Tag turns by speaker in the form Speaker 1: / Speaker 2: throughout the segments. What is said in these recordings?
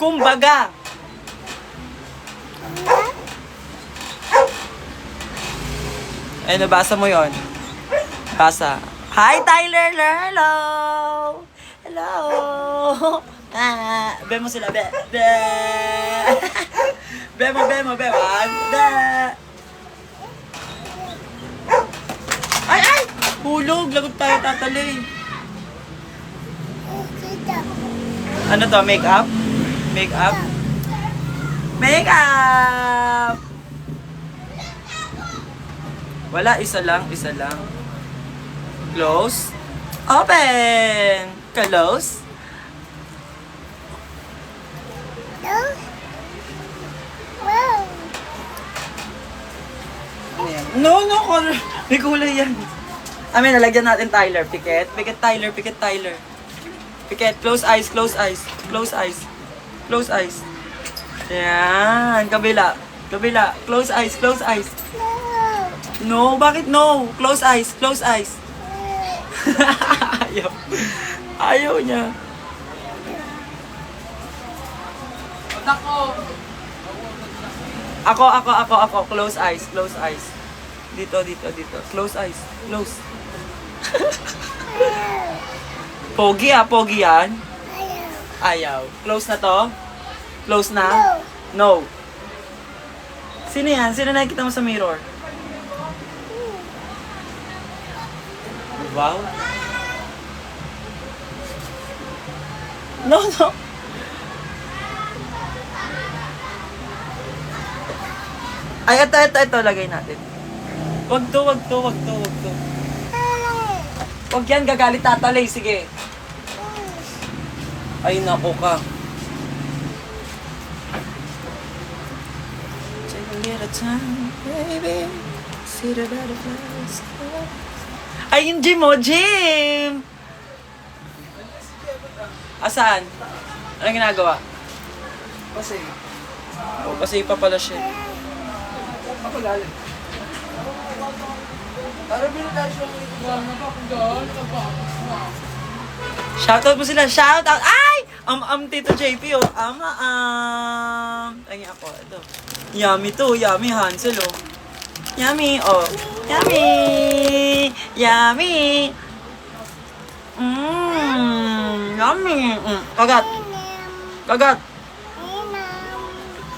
Speaker 1: Kumbaga. Ay, nabasa mo yon. Basa. Hi, Tyler! Hello! Hello! Be mo sila, be. Be! Be mo. Be! Ay! Hulog! Lagot tayo, tatali. Ano to? Make-up? Make-up? Make-up! Wala, isa lang. Close. Open! Close. No, color. May kulay yan. Nalagyan natin Tyler. Pikit, Tyler. Pikit, close eyes. Yan, kabila. Close eyes. No, bakit no? Close eyes. Ayaw niya. Ako. Close eyes. Dito. Close eyes. Pogi yan. Ayaw. Close na to? Close na? No. Sino yan? Sino nakikita mo sa mirror? Wow. No. Ay, ito. Lagay natin. Wag to. Wag yan, gagalit tatalay. Sige. Ay, nako ka. Take a little time, baby. See the butterflies. Ay, yung gym! Asaan? Anong ginagawa? Kasi pa pala siya.
Speaker 2: Papalalim. Para binatay siya ng
Speaker 1: Shoutout mo sila. Shoutout! Ay! Tito JP, oh. Ay, ako. Ito. Yummy to. Yummy Hansel, oh. Yummy, oh. Yummy! Yummy! Kagat!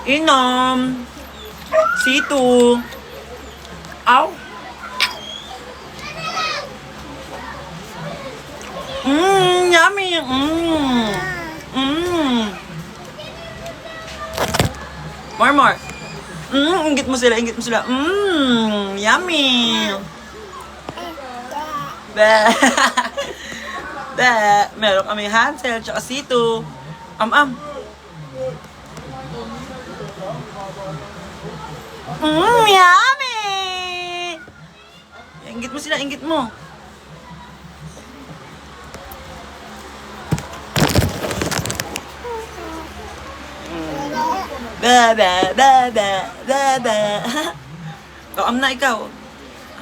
Speaker 1: Inom! Situ! Ow! Yummy! More! Inggit mo sila. Yummy! Be! Meron kami Hansel, tsaka Situ. Yummy! Inggit mo sila, inggit mo. Na ikaw.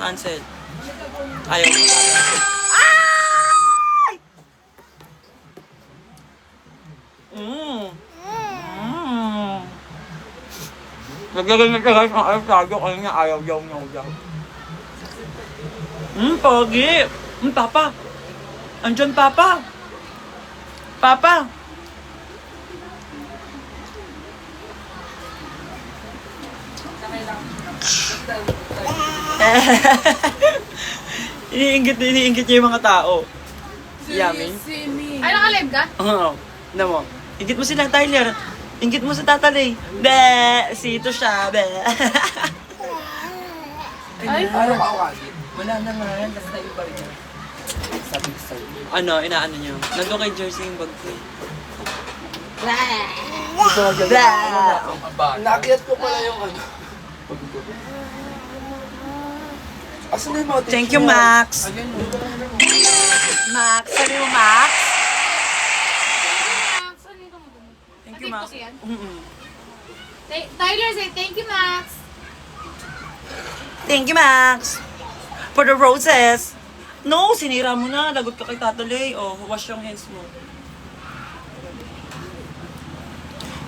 Speaker 1: Hansel. Ayaw. Ay! Naglagan na guys ng avocado kasi niya ayaw. Pogi. Papa. Andyan, Papa. Iniinggit niya yung mga tao. Yummy.
Speaker 3: Ay, naka-live ka?
Speaker 1: Oo. Ano mo? Inggit mo sila, Tyler. Inggit mo sa tatalay. Be! Sito siya, be.
Speaker 3: Ay.
Speaker 2: Ano ka awagin? Wala na nga yan. Basta iba rin yan. Sabi ko sa'yo.
Speaker 1: Inaano niyo? Nandun kay Jersey yung bag ko.
Speaker 2: Nakiyat ko pala yung ano. Asan na yung mga
Speaker 1: Thank you, Max. Max. Ano yung Max? Thank you, Max.
Speaker 3: Tyler, say thank you, Max.
Speaker 1: Thank you, Max. For the roses. No, sinira mo na. Lagot ka kay Tatolay. Oh, wash yung hands mo.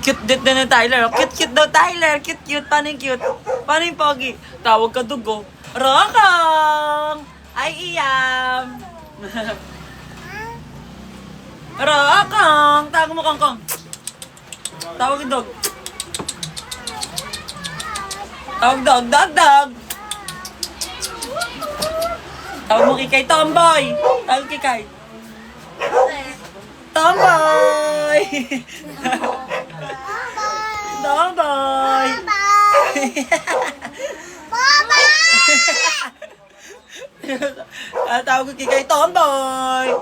Speaker 1: Cute din ni Tyler. Cute daw, Tyler. Cute. Paano yung cute? Paano yung pogi? Tawag ka dugo. Rokong! Ay, iyam! Rokong! Tawag mo, Kongkong. Tawag yung dog. Tawag dog. Tawag mo kikay, Tomboy. Tawag kikay. Tomboy! Tomboy! Tawag ko kikay, Tomboy!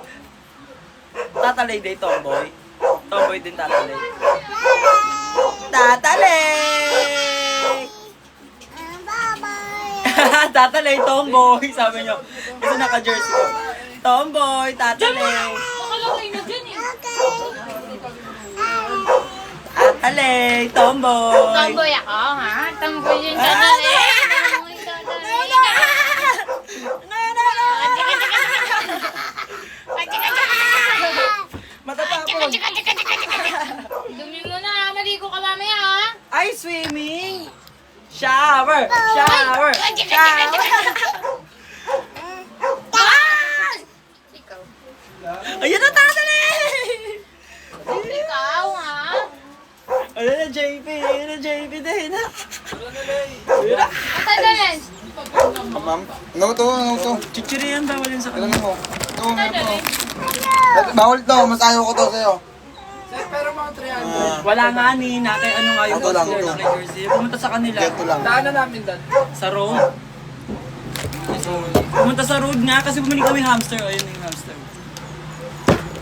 Speaker 1: Tatalay day, Tomboy. Tomboy din tatalay. Tatalay! Tatalay, Tomboy! Sabi nyo. Kasi naka-jersey ko. Tomboy, tatalay.
Speaker 3: Nakalagay na dyan eh.
Speaker 1: Tatalay, Tomboy.
Speaker 3: Tomboy ako, ha? Tomboy yung dadali. Tomboy
Speaker 1: Matatapon.
Speaker 3: Dumi mo na, maligo ka mamaya, ha?
Speaker 1: Ay, swimming! Shower!
Speaker 3: Ikaw.
Speaker 1: Ayun na, tatalay!
Speaker 3: Ikaw, ha?
Speaker 1: Ayun na, JP din.
Speaker 3: Matadalan.
Speaker 2: Ma'am, ano to?
Speaker 1: Chichiri yan, bawal yun sa
Speaker 2: Alam
Speaker 1: kanya.
Speaker 2: mo. Ito, meron to. Bawal to, mas ayaw ko to sa'yo.
Speaker 1: Wala nga ni, nakay ano nga yung
Speaker 2: Ito lang,
Speaker 1: poster,
Speaker 2: ito.
Speaker 1: nakay jersey. Pumunta sa kanila.
Speaker 2: Ganito lang.
Speaker 1: Sa road. Pumunta sa road nga kasi bumili kami hamster. Ayun yung hamster.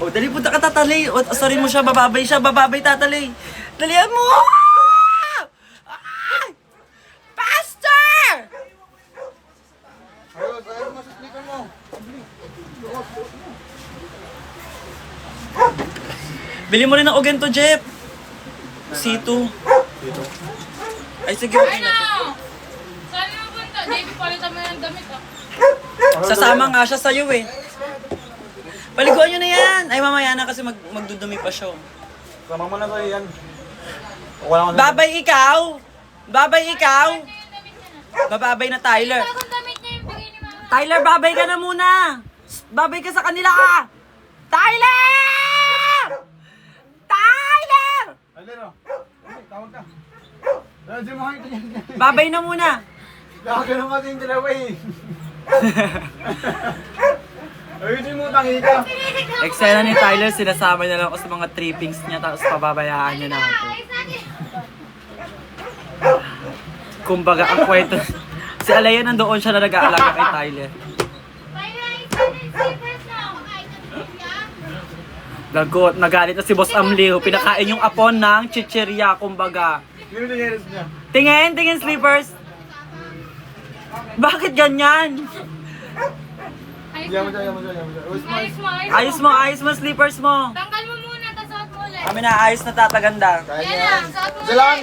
Speaker 1: Oh, dali punta ka tatalay. O, sorry mo siya, bababay tatalay. Dalihan mo! Ay! Pastor!
Speaker 2: Ayun, masaslikan mo.
Speaker 1: Bili mo rin ng Ogento, Jeff. C2. Ay, sige, okay na to.
Speaker 3: Saan mo punta? JP, palitan mo yung damit, ha?
Speaker 1: Sasama nga siya sa'yo eh. Paliguan nyo na yan. Ay, mamaya na kasi magdudumi pa siya.
Speaker 2: Sama mo na sa'yo yan. Wala
Speaker 1: Babay ikaw! Bababay na Tyler.
Speaker 3: Bagong damit niya yung bigay ni mama.
Speaker 1: Tyler, babay ka na muna! Babay ka sa kanila ka! Tyler!
Speaker 2: Alero, tawag ka. Radyo mo kayo yan.
Speaker 1: Babay na muna!
Speaker 2: Tawag ka naman yung dalawa eh. Ayun mo, tangi ka.
Speaker 1: Eksena ni Tyler, sinasama niya lang ako sa mga trippings niya tapos pababayaan niya na ako. Kumbaga, ang kwento... Si Alaya nandoon siya na nag-aalaga kay Tyler. Lagot, nagalit na si Boss Amliw. Pinakain yung apon ng chichirya, kumbaga.
Speaker 2: Yun yung nangyari niya.
Speaker 1: Tingin, sleepers. Bakit ganyan?
Speaker 2: Yaman dyan.
Speaker 3: Ayos mo.
Speaker 1: Sleepers mo.
Speaker 3: Tanggal mo muna, tapos suot mo ulit.
Speaker 1: Kami na ayos na tataganda.
Speaker 2: Kaya
Speaker 3: Yan
Speaker 2: yan.
Speaker 3: na, suot mo
Speaker 2: Isa lang.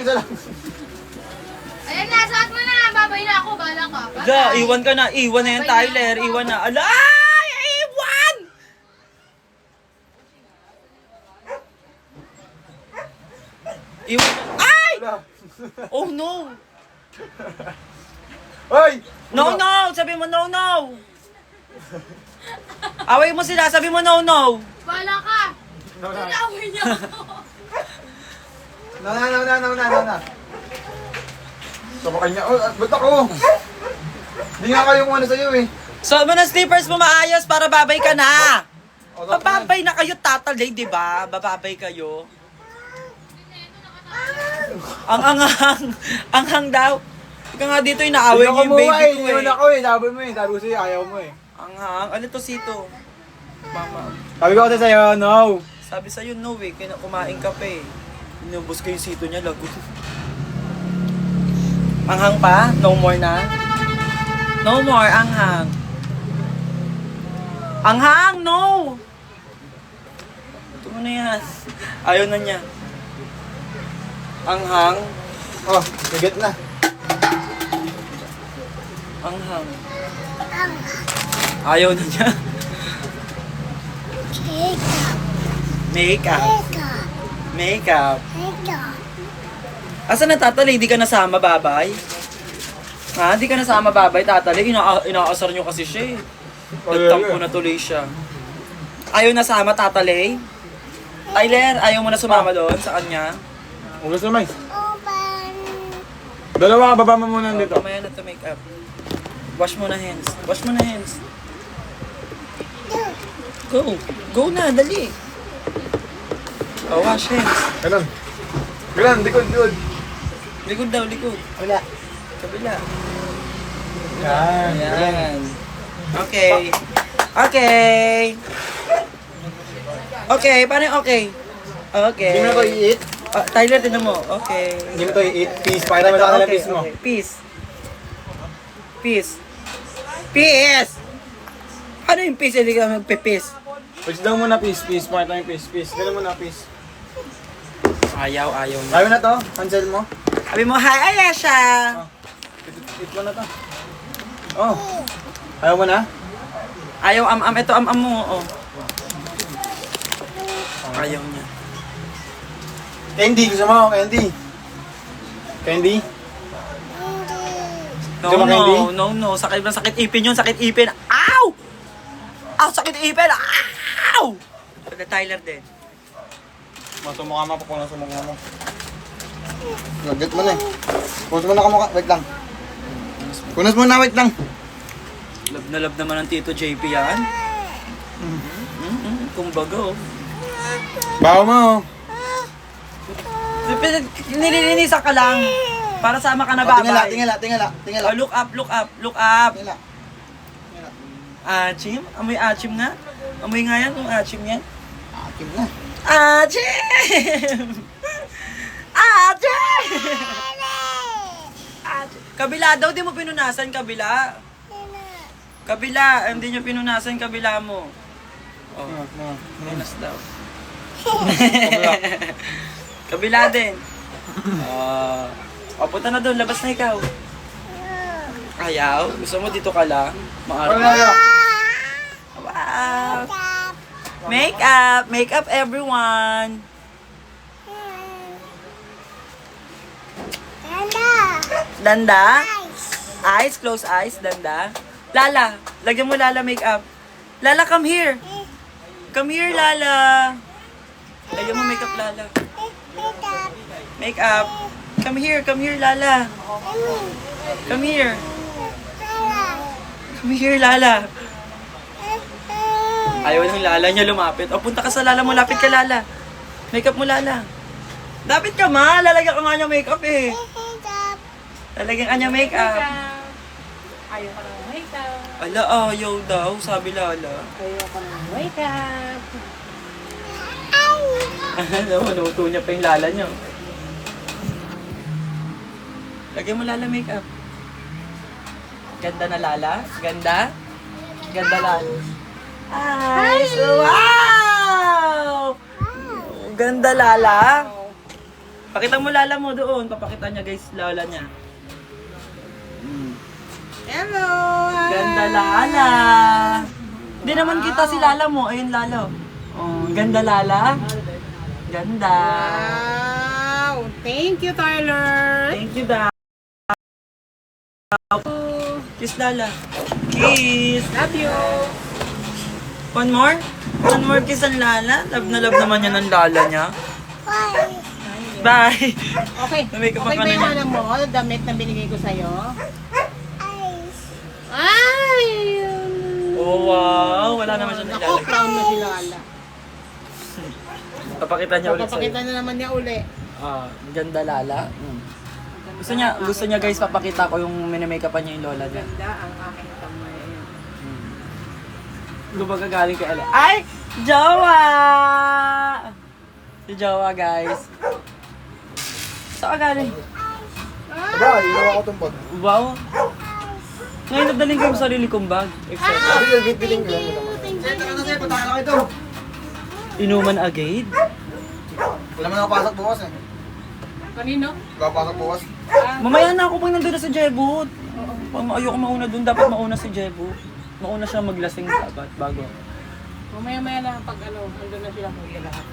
Speaker 3: Ayan na, suot mo na. Babay na ako, bala ka.
Speaker 1: Ja, iwan ka na. Iwan na yan, Tyler. Iwan na. Alay! Iwan! Iwan na. Ay! Oh no!
Speaker 2: Hoy!
Speaker 1: No! Sabi mo no! Away mo sila, sabi mo no!
Speaker 3: Bala ka. Tinawin niya ako.
Speaker 2: Nauna. Sabakan niya. Oh, ba't ako? Hindi nga kayo kung ano sa'yo eh.
Speaker 1: So mo na sleepers mo maayos para babay ka na! Bababay na kayo, tatalay, di ba? Bababay kayo. Ang daw. Ika nga dito, inaaway niyo yung baby ko eh.
Speaker 2: Iwan ako eh. Sabi mo eh. Sabi ko sa'yo, ayaw mo eh.
Speaker 1: Ano to sito? Mama.
Speaker 2: Sabi ko kasi sa'yo, no.
Speaker 1: Sabi sa'yo, no eh. Kumain ka pa eh. Inubos ko yung sito niya, lagot. Anghang pa? No more na? No more, anghang. Anghang, no! Ito mo na yan. Ayaw na niya. Anghang.
Speaker 2: Oh, bigat na.
Speaker 1: Anghang. Ayaw na niya. Makeup. Asan na Tatalay? Di ka nasama, babay? Ha? Di ka nasama, babay, Tatalay? Inaasar nyo kasi siya eh. Nagtampo na tuloy siya. Ayaw nasama, Tatalay? Tyler, ayaw mo na sumama doon sa kanya?
Speaker 2: Kung gusto may. Dalawa, baba mo muna dito.
Speaker 1: Mamaya na to make up. Wash mo na hands. Wash mo na hands. Go. Go na, dali. Oh, wash hands.
Speaker 2: Ganun. Ganun, likod.
Speaker 1: Likod daw, likod.
Speaker 2: Wala.
Speaker 1: Kabila.
Speaker 2: Yan.
Speaker 1: Ayan. Okay. Okay. Okay, paano yung okay? Okay.
Speaker 2: Hindi mo na to i-eat.
Speaker 1: Tyler, tinan mo. Okay.
Speaker 2: Hindi mo to i-eat. Peace. Pakita mo sa kanila peace mo.
Speaker 1: Okay. Peace. Peace. Peace! Ano yung peace? Hindi ka magpe-peace.
Speaker 2: Peace daw muna peace. Pakita mo yung peace. Ganun muna peace.
Speaker 1: Ayaw niya.
Speaker 2: Ayaw na to. Cancel mo.
Speaker 1: Sabi mo, hi, Ayesha!
Speaker 2: Eat mo na to. Oh. Ayaw mo na?
Speaker 1: Ayaw, ito, mo, oh. Ayaw niya.
Speaker 2: Candy. Gusto mo? Candy. Candy? Gusto mo candy?
Speaker 1: No. Sakit ipin yun, sakit ipin. Ow! Sakit ipin! Ow! Pagka Tyler din.
Speaker 2: Masumukha mo. Papunan sa mukha mo. Lagit mo na eh. Punas mo na kamukha. Wait lang. Punas mo na, wait lang.
Speaker 1: Love naman ng Tito JP yan. Kumbaga, oh.
Speaker 2: Baho mo.
Speaker 1: Nililinisan ka lang. Para sama ka na babay.
Speaker 2: Tingala.
Speaker 1: Oh, look up.
Speaker 2: Tingala.
Speaker 1: Achim? Amoy achim nga? Amoy nga yan kung achim yan.
Speaker 2: Akim na.
Speaker 1: Achim! Achim! Kabila daw, di mo pinunasan, kabila. Kabila, hindi nyo pinunasan, kabila mo. Oh, pinunas daw. Kabila din. Punta na doon, labas na ikaw. Ayaw? Gusto mo dito ka lang?
Speaker 2: Wala.
Speaker 1: Wow! Make up everyone! Danda? Eyes, close eyes, Danda. Lala, lagyan mo Lala make up. Lala, come here. Come here, Lala. Lagyan mo make up, Lala. Make up. Come here, Lala. Come here. Come here, Lala. Ayaw ng Lala niya lumapit. O, punta ka sa Lala mo. Lapit ka, Lala. Makeup mo, Lala. Lapit ka, ma. Lalagyan ka nga niya makeup, eh. Lalagyan ka niya makeup.
Speaker 3: Ayaw ka ng wake up.
Speaker 1: Ala, ayaw daw. Sabi Lala.
Speaker 3: Ayaw ka ng wake up.
Speaker 1: Ano, nuto niya pa yung Lala niya. Lagyan mo Lala makeup. Ganda na Lala. Ganda. Ganda Lala. Ay, wow! Ganda Lala. Pakita mo Lala mo doon. Papakita niya guys Lala niya.
Speaker 3: Hello!
Speaker 1: Ganda Lala. Hindi naman kita si Lala mo. Ayun Lala. Oh, ganda Lala. Ganda.
Speaker 3: Wow! Thank you, Tyler!
Speaker 1: Thank you daw. Kiss Lala. Kiss.
Speaker 3: Love you!
Speaker 1: One more? One more kiss ang Lala. Love na love naman yan ang Lala niya. Bye.
Speaker 3: Okay.
Speaker 1: Namake up
Speaker 3: Okay
Speaker 1: ka
Speaker 3: ba
Speaker 1: na
Speaker 3: yung
Speaker 1: niya.
Speaker 3: alam mo, damit na binigay ko sa'yo? Ay!
Speaker 1: Oh wow. Wala naman siya
Speaker 3: Ako,
Speaker 1: nilalagay.
Speaker 3: crown na si Lala.
Speaker 1: Papakita niya ulit
Speaker 3: Papakita
Speaker 1: sa'yo.
Speaker 3: na naman niya uli.
Speaker 1: Ganda Lala. Gusto niya guys papakita ko yung minimakeupan niya yung lola niya.
Speaker 3: Ganda ang aking kamay.
Speaker 1: Kumbaga galing kay Ala. Ay! Jowa! Si Jowa guys. Saan ka galing?
Speaker 2: Aba, ilaw ako itong bag.
Speaker 1: Wow! Ngayon nagdaling ko yung sarili kong bag. Excited.
Speaker 2: Sabi, biling ko lang.
Speaker 1: Inuman agad?
Speaker 2: Wala mo nakapasok bukas eh.
Speaker 3: Kanino?
Speaker 2: Nakapasok bukas.
Speaker 1: Mamaya na ako pag nandun na si Jebut. Ayoko mauna dun. Dapat mauna si Jebut. Mauna siya maglasing dapat bago.
Speaker 3: Mamaya-maya lang pag andun na sila kung lahat.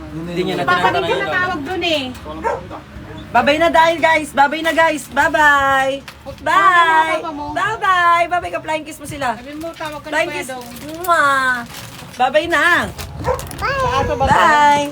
Speaker 1: Hindi niya na
Speaker 4: Papa
Speaker 1: tinatanong
Speaker 4: din
Speaker 1: yung
Speaker 4: ka
Speaker 1: lola.
Speaker 4: natawag dun eh.
Speaker 1: Babay na dahil guys. Babay na guys. Bye-bye. Bye. Bye-bye. Bye-bye ka. Flying kiss mo sila.
Speaker 4: Sabi mo, tawag ka na
Speaker 1: Flying
Speaker 4: Kuya
Speaker 1: kiss.
Speaker 4: Dong.
Speaker 1: Mwah. Bye-bye na.
Speaker 4: Sa aso ba?
Speaker 1: Bye.